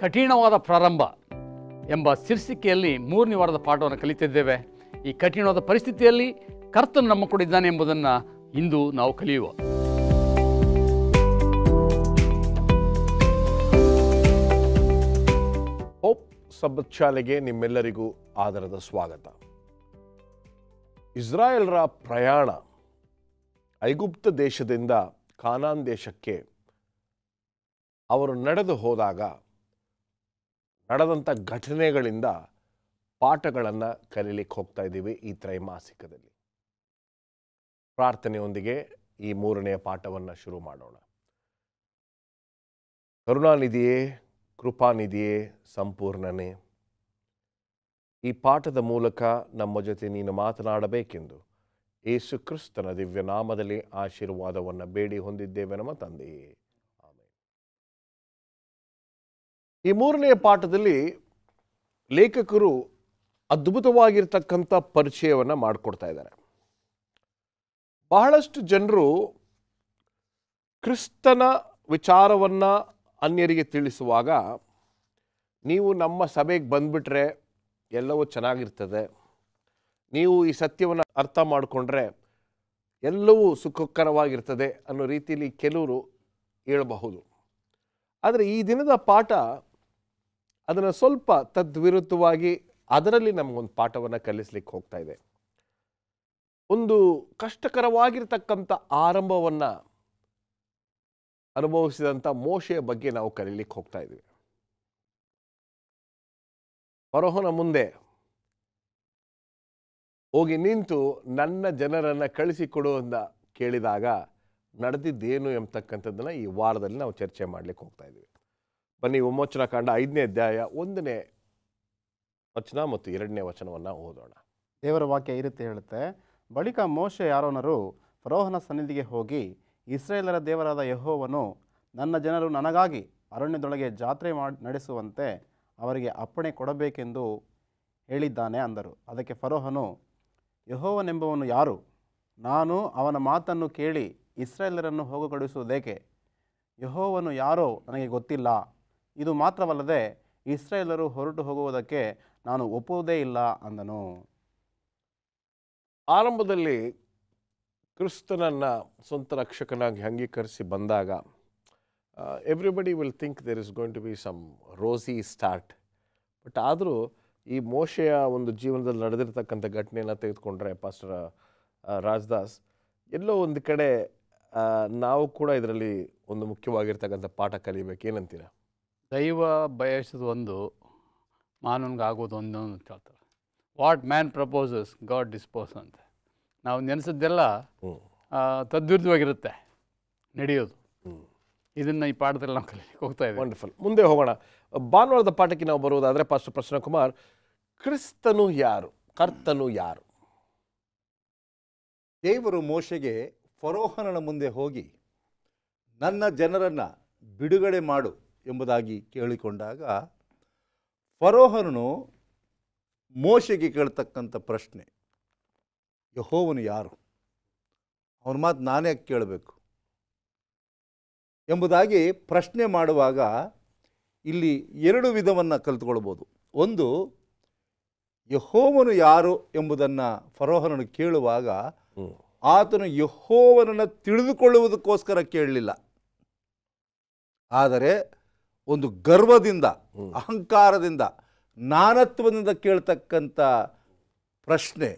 ಕಠಿಣವಾದ ಪ್ರಾರಂಭ ಎಂಬ ಶೀರ್ಷಿಕೆಯಲ್ಲಿ 3ನೇ ವಾರದ ಪಾಠವನ್ನು ಕಲಿತಿದ್ದೇವೆ. ಈ ಕಠಿಣವಾದ ಪರಿಸ್ಥಿತಿಯಲ್ಲಿ ಕರ್ತನು ನಮ್ಮ ಕೂಡ ಇದ್ದಾನೆ ಎಂಬುದನ್ನು ಇಂದು ನಾವು ಕಲಿಯುವ. ಹೋಪ್ ಸಬ್ಬತ್ ಶಾಲೆಗೆ ನಿಮ್ಮೆಲ್ಲರಿಗೂ ಆದರದ ಸ್ವಾಗತ. ಇಸ್ರಾಯೇಲ್ರ ಪ್ರಯಾಣ ಐಗುಪ್ತ ದೇಶದಿಂದ ಕಾನಾನ್ ದೇಶಕ್ಕೆ ಅವರು ನಡೆದು ಹೋದಾಗ ನಡೆದಂಥ ಘಟನೆಗಳಿಂದ ಪಾಠಗಳನ್ನು ಕಲೀಲಿಕ್ಕೆ ಹೋಗ್ತಾ ಇದ್ದೀವಿ ಈ ತ್ರೈಮಾಸಿಕದಲ್ಲಿ. ಪ್ರಾರ್ಥನೆಯೊಂದಿಗೆ ಈ 3ನೇ ಪಾಠವನ್ನು ಶುರು ಮಾಡೋಣ. ಕರುಣಾನಿಧಿಯೇ, ಕೃಪಾನಿಧಿಯೇ, ಸಂಪೂರ್ಣನೇ, ಈ ಪಾಠದ ಮೂಲಕ ನಮ್ಮ ಜೊತೆ ನೀನು ಮಾತನಾಡಬೇಕೆಂದು ಯೇಸು ಕ್ರಿಸ್ತನ ದಿವ್ಯ ನಾಮದಲ್ಲಿ ಆಶೀರ್ವಾದವನ್ನು ಬೇಡಿ ಹೊಂದಿದ್ದೇವೆ ನಮ್ಮ ತಂದೆಯೇ, ಆಮೆನ್. ಈ 3ನೇ ಪಾಠದಲ್ಲಿ ಲೇಖಕರು ಅದ್ಭುತವಾಗಿರ್ತಕ್ಕಂಥ ಪರಿಚಯವನ್ನು ಮಾಡಿಕೊಡ್ತಾ ಇದ್ದಾರೆ. ಬಹಳಷ್ಟು ಜನರು ಕ್ರಿಸ್ತನ ವಿಚಾರವನ್ನು ಅನ್ಯರಿಗೆ ತಿಳಿಸುವಾಗ ನೀವು ನಮ್ಮ ಸಭೆಗೆ ಬಂದುಬಿಟ್ರೆ ಎಲ್ಲವೂ ಚೆನ್ನಾಗಿರ್ತದೆ, ನೀವು ಈ ಸತ್ಯವನ್ನು ಅರ್ಥ ಮಾಡಿಕೊಂಡ್ರೆ ಎಲ್ಲವೂ ಸುಖಕರವಾಗಿರ್ತದೆ ಅನ್ನೋ ರೀತಿಯಲ್ಲಿ ಕೆಲವರು ಹೇಳಬಹುದು. ಆದರೆ ಈ ದಿನದ ಪಾಠ ಅದನ್ನು ಸ್ವಲ್ಪ ತದ್ವಿರುದ್ಧವಾಗಿ ಅದರಲ್ಲಿ ನಮಗೊಂದು ಪಾಠವನ್ನು ಕಲಿಸ್ಲಿಕ್ಕೆ ಹೋಗ್ತಾ ಇದೆ. ಒಂದು ಕಷ್ಟಕರವಾಗಿರ್ತಕ್ಕಂಥ ಆರಂಭವನ್ನು ಅನುಭವಿಸಿದಂಥ ಮೋಶೆಯ ಬಗ್ಗೆ ನಾವು ಕಲೀಲಿಕ್ಕೆ ಹೋಗ್ತಾ ಇದ್ದೀವಿ. ಫರೋಹನ ಮುಂದೆ ಹೋಗಿ ನಿಂತು ನನ್ನ ಜನರನ್ನು ಕಳಿಸಿಕೊಡು ಅಂತ ಕೇಳಿದಾಗ ನಡೆದಿದ್ದೇನು ಎಂಬತಕ್ಕಂಥದ್ದನ್ನು ಈ ವಾರದಲ್ಲಿ ನಾವು ಚರ್ಚೆ ಮಾಡಲಿಕ್ಕೆ ಹೋಗ್ತಾ ಇದ್ದೀವಿ. ಬನ್ನಿ, ವಿಮೋಚನಾ ಕಾಂಡ 5ನೇ ಅಧ್ಯಾಯ 1ನೇ ವಚನ ಮತ್ತು 2ನೇ ವಚನವನ್ನು ಓದೋಣ. ದೇವರ ವಾಕ್ಯ ಈ ರೀತಿ ಹೇಳುತ್ತೆ. ಬಳಿಕ ಮೋಶೆ ಆರೋನರು ಫರೋಹನ ಸನ್ನಿಧಿಗೆ ಹೋಗಿ, ಇಸ್ರಾಯೇಲರ ದೇವರಾದ ಯೆಹೋವನು ನನ್ನ ಜನರು ನನಗಾಗಿ ಅರಣ್ಯದೊಳಗೆ ಜಾತ್ರೆ ನಡೆಸುವಂತೆ ಅವರಿಗೆ ಅಪ್ಪಣೆ ಕೊಡಬೇಕೆಂದು ಹೇಳಿದ್ದಾನೆ ಅಂದರು. ಅದಕ್ಕೆ ಫರೋಹನು, ಯೆಹೋವನೆಂಬವನು ಯಾರು? ನಾನು ಅವನ ಮಾತನ್ನು ಕೇಳಿ ಇಸ್ರಾಯೇಲರನ್ನು ಹೋಗಗೊಡಿಸುವುದೇಕೆ? ಯೆಹೋವನು ಯಾರೋ ನನಗೆ ಗೊತ್ತಿಲ್ಲ. ಇದು ಮಾತ್ರವಲ್ಲದೆ ಇಸ್ರಾಯೇಲರು ಹೊರಟು ಹೋಗುವುದಕ್ಕೆ ನಾನು ಒಪ್ಪುವುದೇ ಇಲ್ಲ ಅಂದನು. ಆರಂಭದಲ್ಲಿ ಕ್ರಿಸ್ತನನ್ನು ಸ್ವಂತ ರಕ್ಷಕನಾಗಿ ಅಂಗೀಕರಿಸಿ ಬಂದಾಗ everybody will think there is going to be some rosy start. But ಆದರೂ ಈ ಮೋಶೆಯ ಒಂದು ಜೀವನದಲ್ಲಿ ನಡೆದಿರ್ತಕ್ಕಂಥ ಘಟನೆಯನ್ನು ತೆಗೆದುಕೊಂಡ್ರೆ ಪಾಸ್ಟರ್ ರಾಜದಾಸ್, ಎಲ್ಲೋ ಒಂದು ಕಡೆ ನಾವು ಕೂಡ ಇದರಲ್ಲಿ ಒಂದು ಮುಖ್ಯವಾಗಿರ್ತಕ್ಕಂಥ ಪಾಠ ಕಲಿಬೇಕು. ಏನಂತೀರ? ದೈವ ಬಯಸೋದು ಒಂದು, ಮಾನವನಿಗಾಗೋದು ಒಂದು ಅಂತ ಹೇಳ್ತಾರೆ. What man proposes god dispose ಅಂತ. ನಾವು ನೆನೆಸಿದ್ದೆಲ್ಲ ತದ್ವಿರುದ್ಧವಾಗಿರುತ್ತೆ ನಡೆಯೋದು. ಇದನ್ನು ಈ ಪಾಠದಲ್ಲಿ ನಾವು ಕಲಿಯಲಿಕ್ಕೆ ಹೋಗ್ತಾ ಇದ್ದೀವಿ. ವಂಡರ್ಫುಲ್. ಮುಂದೆ ಹೋಗೋಣ. ಭಾನುವಾರದ ಪಾಠಕ್ಕೆ ನಾವು ಬರುವುದಾದರೆ ಪಾಸ್ಟರ್ ಪ್ರಸನ್ನಕುಮಾರ್, ಕ್ರಿಸ್ತನು ಯಾರು, ಕರ್ತನು ಯಾರು? ದೇವರು ಮೋಶೆಗೆ ಫರೋಹನನ ಮುಂದೆ ಹೋಗಿ ನನ್ನ ಜನರನ್ನು ಬಿಡುಗಡೆ ಮಾಡು ಎಂಬುದಾಗಿ ಕೇಳಿಕೊಂಡಾಗ ಫರೋಹನನು ಮೋಶೆಗೆ ಕೇಳ್ತಕ್ಕಂಥ ಪ್ರಶ್ನೆ, ಯೆಹೋವನು ಯಾರು? ಅವನ ಮಾತು ನಾನೇ ಕೇಳಬೇಕು ಎಂಬುದಾಗಿ ಪ್ರಶ್ನೆ ಮಾಡುವಾಗ ಇಲ್ಲಿ 2 ವಿಧವನ್ನು ಕಲಿತುಕೊಳ್ಬೋದು. ಒಂದು, ಯೆಹೋವನು ಯಾರು ಎಂಬುದನ್ನು ಫರೋಹನನು ಕೇಳುವಾಗ ಆತನು ಯೆಹೋವನನ್ನು ತಿಳಿದುಕೊಳ್ಳುವುದಕ್ಕೋಸ್ಕರ ಕೇಳಲಿಲ್ಲ, ಆದರೆ ಒಂದು ಗರ್ವದಿಂದ, ಅಹಂಕಾರದಿಂದ, ನಾನತ್ವದಿಂದ ಕೇಳ್ತಕ್ಕಂಥ ಪ್ರಶ್ನೆ,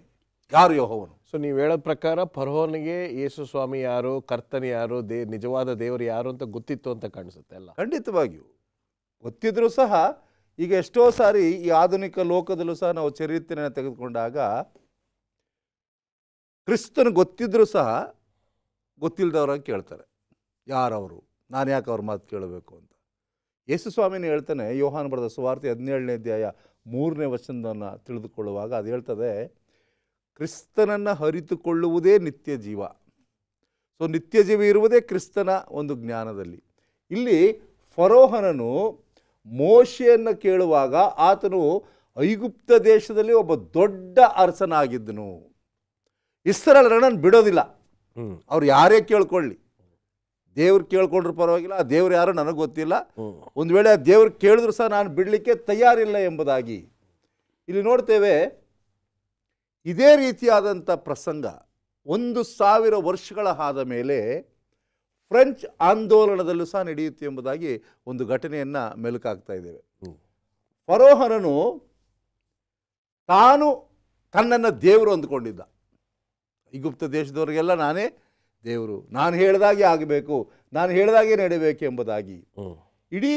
ಯಾರು ಯೆಹೋವನು? ಸೊ ನೀವು ಹೇಳೋ ಪ್ರಕಾರ ಫರೋಹನಿಗೆ ಯೇಸು ಸ್ವಾಮಿ ಯಾರು, ಕರ್ತನ ಯಾರು, ನಿಜವಾದ ದೇವರು ಯಾರು ಅಂತ ಗೊತ್ತಿತ್ತು ಅಂತ ಕಾಣಿಸುತ್ತೆ ಅಲ್ಲ? ಖಂಡಿತವಾಗಿಯೂ ಗೊತ್ತಿದ್ರೂ ಸಹ ಈಗ ಎಷ್ಟೋ ಸಾರಿ ಈ ಆಧುನಿಕ ಲೋಕದಲ್ಲೂ ಸಹ ನಾವು ಚರಿತ್ರೆಯನ್ನು ತೆಗೆದುಕೊಂಡಾಗ ಕ್ರಿಸ್ತನು ಗೊತ್ತಿದ್ರೂ ಸಹ ಗೊತ್ತಿಲ್ಲದವ್ರಾಗಿ ಕೇಳ್ತಾರೆ, ಯಾರವರು, ನಾನು ಯಾಕೆ ಅವ್ರ ಮಾತು ಕೇಳಬೇಕು ಅಂತ. ಯೇಸು ಸ್ವಾಮಿನ ಹೇಳ್ತಾನೆ, ಯೋಹಾನ ಬರೆದ ಸುವಾರ್ತೆ 17ನೇ ಅಧ್ಯಾಯ 3ನೇ ವಚನವನ್ನು ತಿಳಿದುಕೊಳ್ಳುವಾಗ ಅದು ಹೇಳ್ತದೆ, ಕ್ರಿಸ್ತನನ್ನು ಅರಿತುಕೊಳ್ಳುವುದೇ ನಿತ್ಯ ಜೀವ. ಸೊ ನಿತ್ಯ ಜೀವ ಇರುವುದೇ ಕ್ರಿಸ್ತನ ಒಂದು ಜ್ಞಾನದಲ್ಲಿ. ಇಲ್ಲಿ ಫರೋಹನನು ಮೋಶೆಯನ್ನು ಕೇಳುವಾಗ ಆತನು ಐಗುಪ್ತ ದೇಶದಲ್ಲಿ ಒಬ್ಬ ದೊಡ್ಡ ಅರಸನಾಗಿದ್ದನು. ಇಸ್ರಾಯೇಲರನ್ನು ಬಿಡೋದಿಲ್ಲ, ಅವ್ರು ಯಾರೇ ಕೇಳ್ಕೊಳ್ಳಿ, ದೇವ್ರು ಕೇಳ್ಕೊಂಡ್ರು ಪರವಾಗಿಲ್ಲ, ಆ ದೇವ್ರು ಯಾರೋ ನನಗೆ ಗೊತ್ತಿಲ್ಲ, ಒಂದು ವೇಳೆ ಆ ದೇವ್ರು ಕೇಳಿದ್ರು ಸಹ ನಾನು ಬಿಡಲಿಕ್ಕೆ ತಯಾರಿಲ್ಲ ಎಂಬುದಾಗಿ ಇಲ್ಲಿ ನೋಡ್ತೇವೆ. ಇದೇ ರೀತಿಯಾದಂಥ ಪ್ರಸಂಗ 1000 ವರ್ಷಗಳ ಆದ ಮೇಲೆ ಫ್ರೆಂಚ್ ಆಂದೋಲನದಲ್ಲೂ ಸಹ ನಡೆಯುತ್ತೆ ಎಂಬುದಾಗಿ ಒಂದು ಘಟನೆಯನ್ನು ಮೆಲುಕಾಗ್ತಾ ಇದ್ದೇವೆ. ಫರೋಹನನು ತಾನು ತನ್ನನ್ನು ದೇವರು ಅಂದುಕೊಂಡಿದ್ದ. ಐಗುಪ್ತ ದೇಶದವರಿಗೆಲ್ಲ ನಾನೇ ದೇವರು, ನಾನು ಹೇಳಿದಾಗೆ ಆಗಬೇಕು, ನಾನು ಹೇಳಿದಾಗೆ ನಡೀಬೇಕು ಎಂಬುದಾಗಿ. ಇಡೀ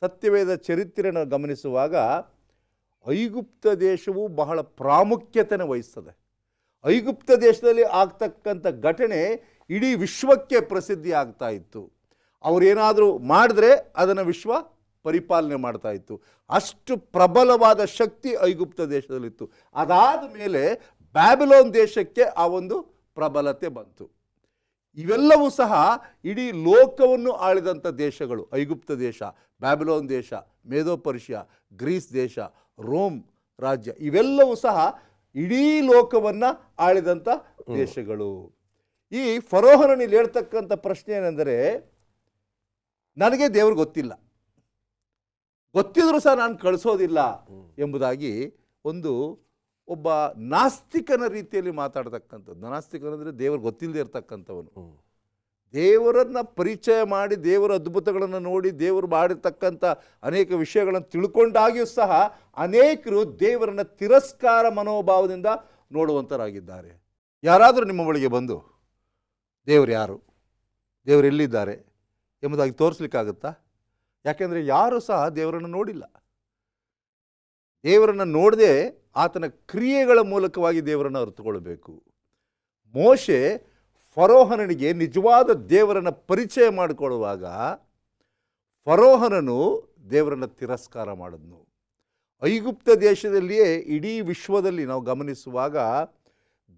ಸತ್ಯವೇದ ಚರಿತ್ರೆಯನ್ನು ಗಮನಿಸುವಾಗ ಐಗುಪ್ತ ದೇಶವು ಬಹಳ ಪ್ರಾಮುಖ್ಯತೆಯನ್ನು ವಹಿಸ್ತದೆ. ಐಗುಪ್ತ ದೇಶದಲ್ಲಿ ಆಗ್ತಕ್ಕಂಥ ಘಟನೆ ಇಡೀ ವಿಶ್ವಕ್ಕೆ ಪ್ರಸಿದ್ಧಿ ಆಗ್ತಾ ಇತ್ತು. ಅವರೇನಾದರೂ ಮಾಡಿದ್ರೆ ಅದನ್ನು ವಿಶ್ವ ಪರಿಪಾಲನೆ ಮಾಡ್ತಾ ಇತ್ತು. ಅಷ್ಟು ಪ್ರಬಲವಾದ ಶಕ್ತಿ ಐಗುಪ್ತ ದೇಶದಲ್ಲಿತ್ತು. ಅದಾದ ಮೇಲೆ ಬ್ಯಾಬಿಲೋನ್ ದೇಶಕ್ಕೆ ಆ ಒಂದು ಪ್ರಬಲತೆ ಬಂತು. ಇವೆಲ್ಲವೂ ಸಹ ಇಡೀ ಲೋಕವನ್ನು ಆಳಿದಂಥ ದೇಶಗಳು. ಐಗುಪ್ತ ದೇಶ, ಬ್ಯಾಬಿಲೋನ್ ದೇಶ, ಮೇದೋಪರ್ಷಿಯಾ, ಗ್ರೀಸ್ ದೇಶ, ರೋಮ್ ರಾಜ್ಯ, ಇವೆಲ್ಲವೂ ಸಹ ಇಡೀ ಲೋಕವನ್ನು ಆಳಿದಂಥ ದೇಶಗಳು. ಈ ಫರೋಹನಲ್ಲಿ ಹೇಳ್ತಕ್ಕಂಥ ಪ್ರಶ್ನೆ ಏನೆಂದರೆ, ನನಗೆ ದೇವರು ಗೊತ್ತಿಲ್ಲ, ಗೊತ್ತಿದ್ರೂ ಸಹ ನಾನು ಕಳಿಸೋದಿಲ್ಲ ಎಂಬುದಾಗಿ ಒಬ್ಬ ನಾಸ್ತಿಕನ ರೀತಿಯಲ್ಲಿ ಮಾತಾಡ್ತಕ್ಕಂಥದ್ದು. ನಾಸ್ತಿಕನಂದರೆ ದೇವರು ಗೊತ್ತಿಲ್ಲದೆ ಇರ್ತಕ್ಕಂಥವನು. ದೇವರನ್ನು ಪರಿಚಯ ಮಾಡಿ, ದೇವರ ಅದ್ಭುತಗಳನ್ನು ನೋಡಿ, ದೇವರು ಮಾಡಿರ್ತಕ್ಕಂಥ ಅನೇಕ ವಿಷಯಗಳನ್ನು ತಿಳ್ಕೊಂಡಾಗಿಯೂ ಸಹ ಅನೇಕರು ದೇವರನ್ನು ತಿರಸ್ಕಾರ ಮನೋಭಾವದಿಂದ ನೋಡುವಂಥರಾಗಿದ್ದಾರೆ. ಯಾರಾದರೂ ನಿಮ್ಮ ಬಳಿಗೆ ಬಂದು ದೇವರು ಯಾರು, ದೇವರು ಎಲ್ಲಿದ್ದಾರೆ ಎಂಬುದಾಗಿ ತೋರಿಸ್ಲಿಕ್ಕಾಗುತ್ತಾ? ಯಾಕೆಂದರೆ ಯಾರೂ ಸಹ ದೇವರನ್ನು ನೋಡಿಲ್ಲ. ದೇವರನ್ನು ನೋಡದೆ ಆತನ ಕ್ರಿಯೆಗಳ ಮೂಲಕವಾಗಿ ದೇವರನ್ನು ಅರಿತುಕೊಳ್ಬೇಕು. ಮೋಶೆ ಫರೋಹನನಿಗೆ ನಿಜವಾದ ದೇವರನ್ನು ಪರಿಚಯ ಮಾಡಿಕೊಳ್ಳುವಾಗ ಫರೋಹನನು ದೇವರನ್ನು ತಿರಸ್ಕಾರ ಮಾಡಿದ್ನು. ಐಗುಪ್ತ ದೇಶದಲ್ಲಿಯೇ ಇಡೀ ವಿಶ್ವದಲ್ಲಿ ನಾವು ಗಮನಿಸುವಾಗ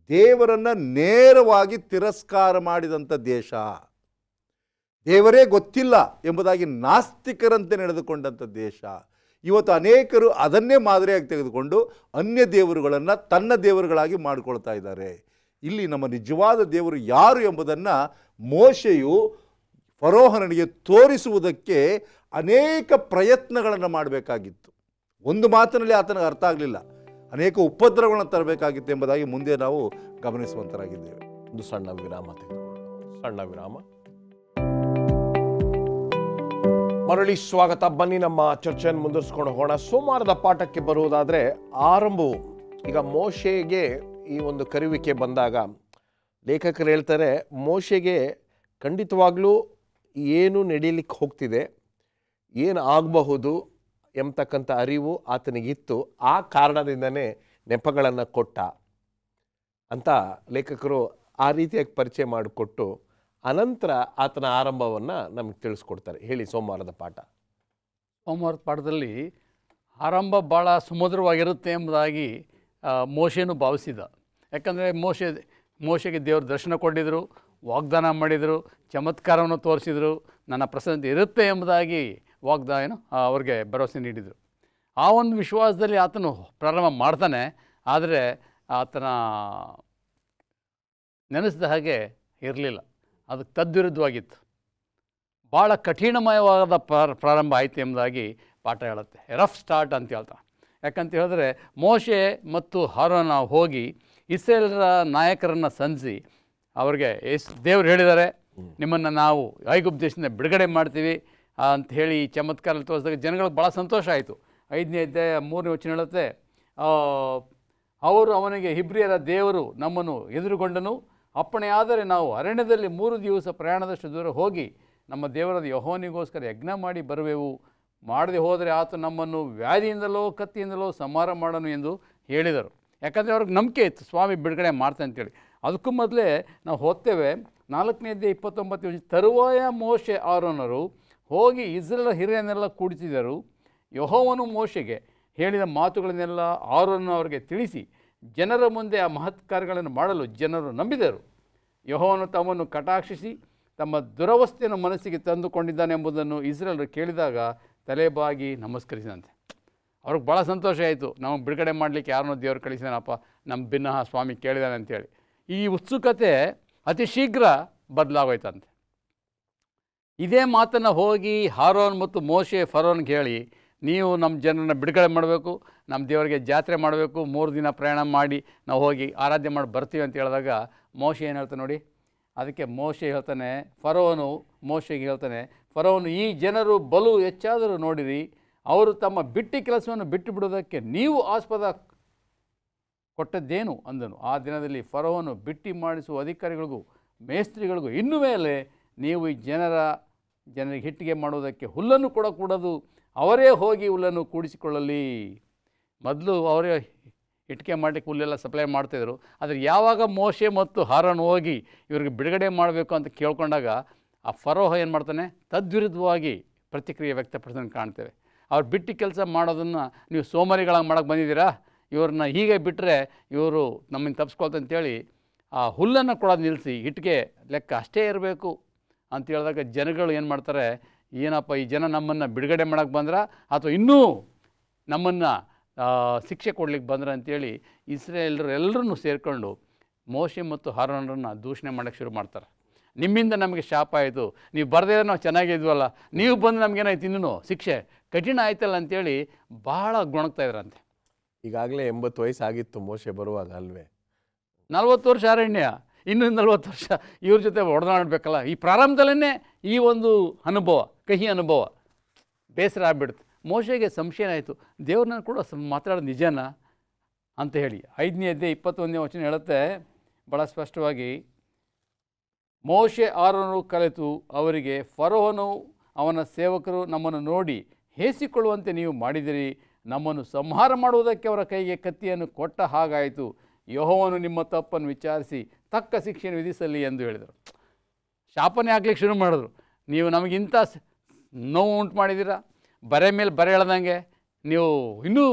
ದೇವರನ್ನು ನೇರವಾಗಿ ತಿರಸ್ಕಾರ ಮಾಡಿದಂಥ ದೇಶ, ದೇವರೇ ಗೊತ್ತಿಲ್ಲ ಎಂಬುದಾಗಿ ನಾಸ್ತಿಕರಂತೆ ನಡೆದುಕೊಂಡಂಥ ದೇಶ. ಇವತ್ತು ಅನೇಕರು ಅದನ್ನೇ ಮಾದರಿಯಾಗಿ ತೆಗೆದುಕೊಂಡು ಅನ್ಯ ದೇವರುಗಳನ್ನು ತನ್ನ ದೇವರುಗಳಾಗಿ ಮಾಡಿಕೊಳ್ತಾ ಇದ್ದಾರೆ. ಇಲ್ಲಿ ನಮ್ಮ ನಿಜವಾದ ದೇವರು ಯಾರು ಎಂಬುದನ್ನು ಮೋಶೆಯು ಫರೋಹನನಿಗೆ ತೋರಿಸುವುದಕ್ಕೆ ಅನೇಕ ಪ್ರಯತ್ನಗಳನ್ನು ಮಾಡಬೇಕಾಗಿತ್ತು. ಒಂದು ಮಾತಿನಲ್ಲಿ ಆತನಿಗೆ ಅರ್ಥ ಆಗಲಿಲ್ಲ, ಅನೇಕ ಉಪದ್ರವಗಳನ್ನು ತರಬೇಕಾಗಿತ್ತು ಎಂಬುದಾಗಿ ಮುಂದೆ ನಾವು ಗಮನಿಸುವಂತರಾಗಿದ್ದೇವೆ. ಒಂದು ಸಣ್ಣ ವಿರಾಮ ತೆಗೆದುಕೊಳ್ಳೋಣ. ಸಣ್ಣ ವಿರಾಮ. ಮರಳಿ ಸ್ವಾಗತ. ಬನ್ನಿ ನಮ್ಮ ಚರ್ಚೆಯನ್ನು ಮುಂದುವರಿಸ್ಕೊಂಡು ಹೋಗೋಣ. ಸೋಮವಾರದ ಪಾಠಕ್ಕೆ ಬರುವುದಾದರೆ ಆರಂಭವು ಈಗ ಮೋಶೆಗೆ ಈ ಒಂದು ಕರೆಯುವಿಕೆ ಬಂದಾಗ ಲೇಖಕರು ಹೇಳ್ತಾರೆ, ಮೋಶೆಗೆ ಖಂಡಿತವಾಗ್ಲೂ ಏನು ನಡೆಯಲಿಕ್ಕೆ ಹೋಗ್ತಿದೆ, ಏನು ಆಗಬಹುದು ಎಂಬತಕ್ಕಂಥ ಅರಿವು ಆತನಿಗಿತ್ತು. ಆ ಕಾರಣದಿಂದನೇ ನೆಪಗಳನ್ನು ಕೊಟ್ಟ ಅಂತ ಲೇಖಕರು ಆ ರೀತಿಯಾಗಿ ಪರಿಚಯ ಮಾಡಿಕೊಟ್ಟು ಅನಂತರ ಆತನ ಆರಂಭವನ್ನು ನಮಗೆ ತಿಳಿಸ್ಕೊಡ್ತಾರೆ. ಹೇಳಿ ಸೋಮವಾರದ ಪಾಠ. ಸೋಮವಾರದ ಪಾಠದಲ್ಲಿ ಆರಂಭ ಭಾಳ ಸುಮಧುರವಾಗಿರುತ್ತೆ ಎಂಬುದಾಗಿ ಮೋಶೆನೂ ಭಾವಿಸಿದ. ಯಾಕಂದರೆ ಮೋಶೆಗೆ ದೇವರು ದರ್ಶನ ಕೊಟ್ಟಿದ್ದರು, ವಾಗ್ದಾನ ಮಾಡಿದರು, ಚಮತ್ಕಾರವನ್ನು ತೋರಿಸಿದರು, ನನ್ನ ಪ್ರಸನ್ನತೆ ಇರುತ್ತೆ ಎಂಬುದಾಗಿ ಅವ್ರಿಗೆ ಭರವಸೆ ನೀಡಿದರು. ಆ ಒಂದು ವಿಶ್ವಾಸದಲ್ಲಿ ಆತನು ಪ್ರಾರಂಭ ಮಾಡ್ತಾನೆ. ಆದರೆ ಆತನ ನೆನೆಸಿದ ಹಾಗೆ ಇರಲಿಲ್ಲ, ಅದಕ್ಕೆ ತದ್ವಿರುದ್ಧವಾಗಿತ್ತು. ಭಾಳ ಕಠಿಣಮಯವಾದ ಪ್ರಾರಂಭ ಆಯಿತು ಎಂಬುದಾಗಿ ಪಾಠ ಹೇಳುತ್ತೆ. ರಫ್ ಸ್ಟಾರ್ಟ್ ಅಂತ ಹೇಳ್ತಾ. ಯಾಕಂತ ಹೇಳಿದ್ರೆ ಮೋಶೆ ಮತ್ತು ಆರೋನ ಹೋಗಿ ಇಸ್ರೇಲರ ನಾಯಕರನ್ನು ಸಂಧಿಸಿ ಅವ್ರಿಗೆ ದೇವರು ಹೇಳಿದ್ದಾರೆ, ನಿಮ್ಮನ್ನು ನಾವು ಐಗುಪ್ತ ದೇಶದಿಂದ ಬಿಡುಗಡೆ ಮಾಡ್ತೀವಿ ಅಂತ ಹೇಳಿ ಈ ಚಮತ್ಕಾರ ತೋರಿಸಿದಾಗ ಜನಗಳಿಗೆ ಭಾಳ ಸಂತೋಷ ಆಯಿತು. 5ನೇ ಅಧ್ಯಾಯ 3ನೇ ವಚನ ಹೇಳುತ್ತೆ, ಅವರು ಅವನಿಗೆ ಹಿಬ್ರಿಯರ ದೇವರು ನಮ್ಮನ್ನು ಎದುರುಗೊಂಡನು, ಅಪ್ಪಣೆಯಾದರೆ ನಾವು ಅರಣ್ಯದಲ್ಲಿ 3 ದಿವಸ ಪ್ರಯಾಣದಷ್ಟು ದೂರ ಹೋಗಿ ನಮ್ಮ ದೇವರಾದ ಯೆಹೋವನಿಗೋಸ್ಕರ ಯಜ್ಞ ಮಾಡಿ ಬರುವೆವು. ಮಾಡದೆ ಹೋದರೆ ಆತ ನಮ್ಮನ್ನು ವ್ಯಾಧಿಯಿಂದಲೋ ಕತ್ತಿಯಿಂದಲೋ ಸಂಹಾರ ಮಾಡನು ಎಂದು ಹೇಳಿದರು. ಯಾಕಂದರೆ ಅವ್ರಿಗೆ ನಂಬಿಕೆ ಇತ್ತು, ಸ್ವಾಮಿ ಬಿಡುಗಡೆ ಮಾಡ್ತಾನೆ ಅಂತೇಳಿ. ಅದಕ್ಕೂ ಮೊದಲೇ ನಾವು ಓದ್ತೇವೆ 4ನೇ ಅಧ್ಯಾಯ 29 ತರುವಾಯ ಮೋಶೆ ಆರೋನರು ಹೋಗಿ ಇಸ್ರೇಲ್ ಹಿರಿಯನ್ನೆಲ್ಲ ಕೂಡಿಸಿದರು. ಯೆಹೋವನು ಮೋಶೆಗೆ ಹೇಳಿದ ಮಾತುಗಳನ್ನೆಲ್ಲ ಆರೋನನು ಅವರಿಗೆ ತಿಳಿಸಿ ಜನರ ಮುಂದೆ ಆ ಮಹತ್ ಕಾರ್ಯಗಳನ್ನು ಮಾಡಲು ಜನರು ನಂಬಿದರು. ಯೆಹೋವನು ತಮ್ಮನ್ನು ಕಟಾಕ್ಷಿಸಿ ತಮ್ಮ ದುರವಸ್ಥೆಯನ್ನು ಮನಸ್ಸಿಗೆ ತಂದುಕೊಂಡಿದ್ದಾನೆಂಬುದನ್ನು ಇಸ್ರೇಲರು ಕೇಳಿದಾಗ ತಲೆಬಾಗಿ ನಮಸ್ಕರಿಸಿದಂತೆ. ಅವ್ರಿಗೆ ಭಾಳ ಸಂತೋಷ ಆಯಿತು, ನಮಗೆ ಬಿಡುಗಡೆ ಮಾಡಲಿಕ್ಕೆ ಯಾರನ್ನೋ ದೇವರು ಕಳಿಸಿದಾನಪ್ಪ, ನಮ್ಮ ಭಿನ್ನ ಸ್ವಾಮಿ ಕೇಳಿದಾನೆ ಅಂತೇಳಿ. ಈ ಉತ್ಸುಕತೆ ಅತಿ ಶೀಘ್ರ ಬದಲಾಗೋಯ್ತಂತೆ. ಇದೇ ಮಾತನ್ನು ಹೋಗಿ ಹಾರೋನ್ ಮತ್ತು ಮೋಶೆ ಫರೋನ್ಗೆ ಹೇಳಿ, ನೀವು ನಮ್ಮ ಜನರನ್ನ ಬಿಡುಗಡೆ ಮಾಡಬೇಕು, ನಮ್ಮ ದೇವರಿಗೆ ಜಾತ್ರೆ ಮಾಡಬೇಕು, 3 ದಿನ ಪ್ರಯಾಣ ಮಾಡಿ ನಾವು ಹೋಗಿ ಆರಾಧನೆ ಮಾಡಿ ಬರ್ತೀವಿ ಅಂತ ಹೇಳಿದಾಗ ಮೋಶೆ ಏನು ಹೇಳ್ತಾನೆ ನೋಡಿ. ಅದಕ್ಕೆ ಮೋಶೆ ಹೇಳ್ತಾನೆ, ಫರೋನು ಮೋಶೆಗೆ ಹೇಳ್ತಾನೆ, ಫರೋನು ಈ ಜನರು ಬಲು ಹೆಚ್ಚಾದರೂ ನೋಡಿರಿ, ಅವರು ತಮ್ಮ ಬಿಟ್ಟಿ ಕೆಲಸವನ್ನು ಬಿಟ್ಟು ಬಿಡೋದಕ್ಕೆ ನೀವು ಆಸ್ಪದ ಕೊಟ್ಟದ್ದೇನು ಅಂದನು. ಆ ದಿನದಲ್ಲಿ ಫರೋನು ಬಿಟ್ಟಿ ಮಾಡಿಸುವ ಅಧಿಕಾರಿಗಳಿಗೂ ಮೇಸ್ತ್ರಿಗಳಿಗೂ ಇನ್ನು ಮೇಲೆ ನೀವು ಈ ಜನರಿಗೆ ಹಿಟ್ಟಿಗೆ ಮಾಡುವುದಕ್ಕೆ ಹುಲ್ಲನ್ನು ಕೊಡಕೂಡದು, ಅವರೇ ಹೋಗಿ ಹುಲ್ಲನ್ನು ಕೂಡಿಸಿಕೊಳ್ಳಲಿ. ಮೊದಲು ಅವರೇ ಇಟ್ಟಿಗೆ ಮಾಡಲಿಕ್ಕೆ ಹುಲ್ಲೆಲ್ಲ ಸಪ್ಲೈ ಮಾಡ್ತಾಯಿದ್ರು. ಆದರೆ ಯಾವಾಗ ಮೋಶೆ ಮತ್ತು ಹಾರೋನ್ ಹೋಗಿ ಇವ್ರಿಗೆ ಬಿಡುಗಡೆ ಮಾಡಬೇಕು ಅಂತ ಕೇಳ್ಕೊಂಡಾಗ ಆ ಫರೋಹ ಏನು ಮಾಡ್ತಾನೆ, ತದ್ವಿರುದ್ಧವಾಗಿ ಪ್ರತಿಕ್ರಿಯೆ ವ್ಯಕ್ತಪಡಿಸೋದನ್ನು ಕಾಣ್ತೇವೆ. ಅವ್ರು ಬಿಟ್ಟು ಕೆಲಸ ಮಾಡೋದನ್ನು ನೀವು ಸೋಮಾರಿಗಳಾಗಿ ಮಾಡೋಕ್ಕೆ ಬಂದಿದ್ದೀರಾ, ಇವ್ರನ್ನ ಹೀಗೆ ಬಿಟ್ಟರೆ ಇವರು ನಮ್ಮನ್ನು ತಪ್ಪಿಸ್ಕೊಳ್ತಂತೇಳಿ ಆ ಹುಲ್ಲನ್ನು ಕೊಡೋದು ನಿಲ್ಲಿಸಿ ಇಟ್ಟಿಗೆ ಲೆಕ್ಕ ಅಷ್ಟೇ ಇರಬೇಕು ಅಂತ ಹೇಳಿದಾಗ ಜನಗಳು ಏನು ಮಾಡ್ತಾರೆ, ಏನಪ್ಪ ಈ ಜನ ನಮ್ಮನ್ನು ಬಿಡುಗಡೆ ಮಾಡೋಕ್ಕೆ ಬಂದ್ರ ಅಥವಾ ಇನ್ನೂ ನಮ್ಮನ್ನು ಶಿಕ್ಷೆ ಕೊಡ್ಲಿಕ್ಕೆ ಬಂದ್ರ ಅಂತೇಳಿ ಇಸ್ರೇಲರು ಎಲ್ಲರನ್ನೂ ಸೇರಿಕೊಂಡು ಮೋಶೆ ಮತ್ತು ಹಾರೋನರನ್ನು ದೂಷಣೆ ಮಾಡೋಕ್ಕೆ ಶುರು ಮಾಡ್ತಾರೆ. ನಿಮ್ಮಿಂದ ನಮಗೆ ಶಾಪ ಆಯಿತು, ನೀವು ಬರದೇ ನಾವು ಚೆನ್ನಾಗಿದ್ವಲ್ಲ, ನೀವು ಬಂದು ನಮಗೇನಾಯ್ತು ಇನ್ನೂ ಶಿಕ್ಷೆ ಕಠಿಣ ಆಯ್ತಲ್ಲ ಅಂತೇಳಿ ಭಾಳ ಗೊಣಗ್ತಾ ಇದ್ರಂತೆ. ಈಗಾಗಲೇ 80 ವಯಸ್ಸಾಗಿತ್ತು ಮೋಶೆ ಬರುವಾಗ ಅಲ್ವೇ? 40 ವರ್ಷ ಅರಣ್ಯ, ಇನ್ನೂ 40 ವರ್ಷ ಇವ್ರ ಜೊತೆ ಹೊಡೆದಾಡಬೇಕಲ್ಲ. ಈ ಪ್ರಾರಂಭದಲ್ಲೇ ಈ ಒಂದು ಅನುಭವ, ಕಹಿ ಅನುಭವ, ಬೇಸರ ಆಗ್ಬಿಡ್ತು. ಮೋಶೆಗೆ ಸಂಶಯ ಆಯಿತು, ದೇವ್ರನ್ನ ಕೂಡ ಮಾತಾಡೋದು ನಿಜನಾ ಅಂತ ಹೇಳಿ 5ನೇ ಅಧ್ಯಾಯ 21ನೇ ವಚನ ಹೇಳುತ್ತೆ ಭಾಳ ಸ್ಪಷ್ಟವಾಗಿ, ಮೋಶೆ ಆರೋನರು ಕಲಿತು ಅವರಿಗೆ, ಫರೋಹನು ಅವನ ಸೇವಕರು ನಮ್ಮನ್ನು ನೋಡಿ ಹೇಸಿಕೊಳ್ಳುವಂತೆ ನೀವು ಮಾಡಿದಿರಿ, ನಮ್ಮನ್ನು ಸಂಹಾರ ಮಾಡುವುದಕ್ಕೆ ಅವರ ಕೈಗೆ ಕತ್ತಿಯನ್ನು ಕೊಟ್ಟ ಹಾಗಾಯಿತು. ಯೆಹೋವನು ನಿಮ್ಮ ತಪ್ಪನ್ನು ವಿಚಾರಿಸಿ ತಕ್ಕ ಶಿಕ್ಷೆಯನ್ನು ವಿಧಿಸಲಿ ಎಂದು ಹೇಳಿದರು. ಶಾಪನೆ ಹಾಕ್ಲಿಕ್ಕೆ ಶುರು ಮಾಡಿದ್ರು. ನೀವು ನಮಗಿಂತ ನೋವು ಉಂಟು ಮಾಡಿದ್ದೀರಾ, ಬರೆ ಮೇಲೆ ಬರೆ ಎಳ್ದಂಗೆ ನೀವು ಇನ್ನೂ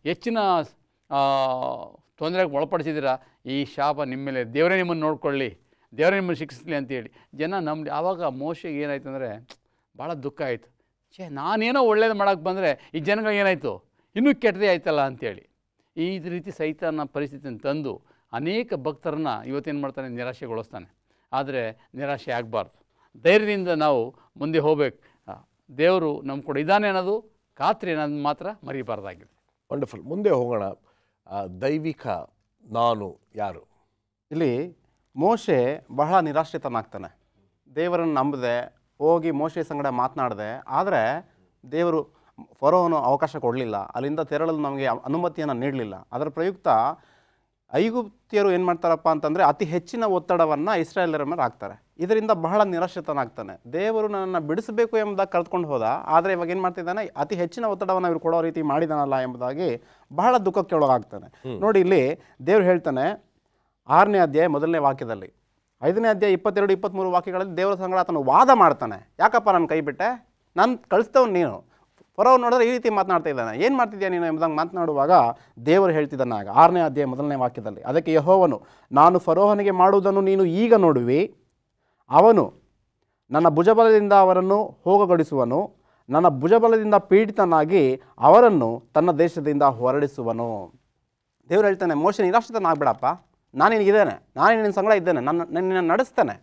ಹೆಚ್ಚಿನ ತೊಂದರೆಗೆ ಒಳಪಡಿಸಿದ್ದೀರಾ, ಈ ಶಾಪ ನಿಮ್ಮ ಮೇಲೆ, ದೇವರೇ ನಿಮ್ಮನ್ನು ನೋಡ್ಕೊಳ್ಳಿ, ದೇವರೇ ನಿಮ್ಮನ್ನು ಶಿಕ್ಷಿಸಲಿ ಅಂತೇಳಿ ಜನ ನಮ್ಮ. ಆವಾಗ ಮೋಶೆಗೆ ಏನಾಯ್ತು ಅಂದರೆ ಭಾಳ ದುಃಖ ಆಯಿತು. ನಾನೇನೋ ಒಳ್ಳೇದು ಮಾಡೋಕ್ಕೆ ಬಂದರೆ ಈ ಜನಗಳಿಗೆ ಏನಾಯಿತು, ಇನ್ನೂ ಕೆಟ್ಟದೇ ಆಯ್ತಲ್ಲ ಅಂಥೇಳಿ ಈ ರೀತಿ ಸೈತಾನ ಪರಿಸ್ಥಿತಿಯನ್ನು ತಂದು ಅನೇಕ ಭಕ್ತರನ್ನ ಇವತ್ತೇನು ಮಾಡ್ತಾನೆ, ನಿರಾಶೆಗೊಳಿಸ್ತಾನೆ. ಆದರೆ ನಿರಾಶೆ ಆಗಬಾರ್ದು, ಧೈರ್ಯದಿಂದ ನಾವು ಮುಂದೆ ಹೋಗ್ಬೇಕು. ದೇವರು ನಮ್ಮ ಕೂಡ ಇದ್ದಾನೆ ಅನ್ನೋದು ಖಾತ್ರಿ ಅನ್ನೋದು ಮಾತ್ರ ಮರಿಬಾರ್ದಾಗಿದೆ. ವಂಡರ್ಫುಲ್. ಮುಂದೆ ಹೋಗೋಣ. ದೈವಿಕ ನಾನು ಯಾರು? ಇಲ್ಲಿ ಮೋಶೆ ಬಹಳ ನಿರಾಶ್ರಿತನಾಗ್ತಾನೆ. ದೇವರನ್ನು ನಂಬದೆ ಹೋಗಿ ಮೋಶೆ ಸಂಗಡ ಮಾತನಾಡಿದೆ, ಆದರೆ ದೇವರು ಫರೋಹನು ಅವಕಾಶ ಕೊಡಲಿಲ್ಲ, ಅಲ್ಲಿಂದ ತೆರಳಲು ನಮಗೆ ಅನುಮತಿಯನ್ನು ನೀಡಲಿಲ್ಲ. ಅದರ ಪ್ರಯುಕ್ತ ಐಗುಪ್ತಿಯರು ಏನು ಮಾಡ್ತಾರಪ್ಪ ಅಂತಂದರೆ ಅತಿ ಹೆಚ್ಚಿನ ಒತ್ತಡವನ್ನು ಇಸ್ರಾಯೇಲರ ಮೇಲೆ ಹಾಕ್ತಾರೆ. ಇದರಿಂದ ಬಹಳ ನಿರಾಶ್ರಿತನಾಗ್ತಾನೆ. ದೇವರು ನನ್ನನ್ನು ಬಿಡಿಸಬೇಕು ಎಂಬುದಾಗಿ ಕರೆದುಕೊಂಡು ಹೋದ, ಆದರೆ ಇವಾಗ ಏನು ಮಾಡ್ತಿದ್ದಾನೆ, ಅತಿ ಹೆಚ್ಚಿನ ಒತ್ತಡವನ್ನು ಇವರು ಕೊಡೋ ರೀತಿ ಮಾಡಿದಾನಲ್ಲ ಎಂಬುದಾಗಿ ಬಹಳ ದುಃಖಕ್ಕೆ ಒಳಗಾಗ್ತಾನೆ. ನೋಡಿ, ಇಲ್ಲಿ ದೇವರು ಹೇಳ್ತಾನೆ 6ನೇ ಅಧ್ಯಾಯ 1ನೇ ವಾಕ್ಯದಲ್ಲಿ, 5ನೇ ಅಧ್ಯಾಯ 22-23 ವಾಕ್ಯಗಳಲ್ಲಿ ದೇವರ ಸಂಗಡ ಆತನು ವಾದ ಮಾಡ್ತಾನೆ. ಯಾಕಪ್ಪ ನನ್ನ ಕೈ ಬಿಟ್ಟೆ, ನಾನು ಕಳಿಸ್ತವನು ನೀನು. ಫರೋ ನೋಡಿದ್ರೆ ಈ ರೀತಿ ಮಾತನಾಡ್ತಾ ಇದ್ದಾನೆ, ಏನು ಮಾಡ್ತಿದ್ಯಾ ನೀನು ಎಂಬುದಾಗಿ ಮಾತನಾಡುವಾಗ ದೇವರು ಹೇಳ್ತಿದ್ದಾನೆ ಆಗ 6ನೇ ಅಧ್ಯಾಯ 1ನೇ ವಾಕ್ಯದಲ್ಲಿ, ಅದಕ್ಕೆ ಯೆಹೋವನು, ನಾನು ಫರೋಹನಿಗೆ ಮಾಡುವುದನ್ನು ನೀನು ಈಗ ನೋಡುವಿ, ಅವನು ನನ್ನ ಭುಜಬಲದಿಂದ ಅವರನ್ನು ಹೋಗಗೊಡಿಸುವನು, ನನ್ನ ಭುಜಬಲದಿಂದ ಪೀಡಿತನಾಗಿ ಅವರನ್ನು ತನ್ನ ದೇಶದಿಂದ ಹೊರಡಿಸುವನು. ದೇವರು ಹೇಳ್ತಾನೆ, ಮೋಶೆ ನಿರಾಶ್ರಿತನಾಗಬೇಡಪ್ಪ, ನಾನು ನಿನಗಿದ್ದೇನೆ, ನಾನು ನಿನ್ನ ಸಂಗಡ ಇದ್ದೇನೆ, ನಿನ್ನ ನಡೆಸ್ತೇನೆ,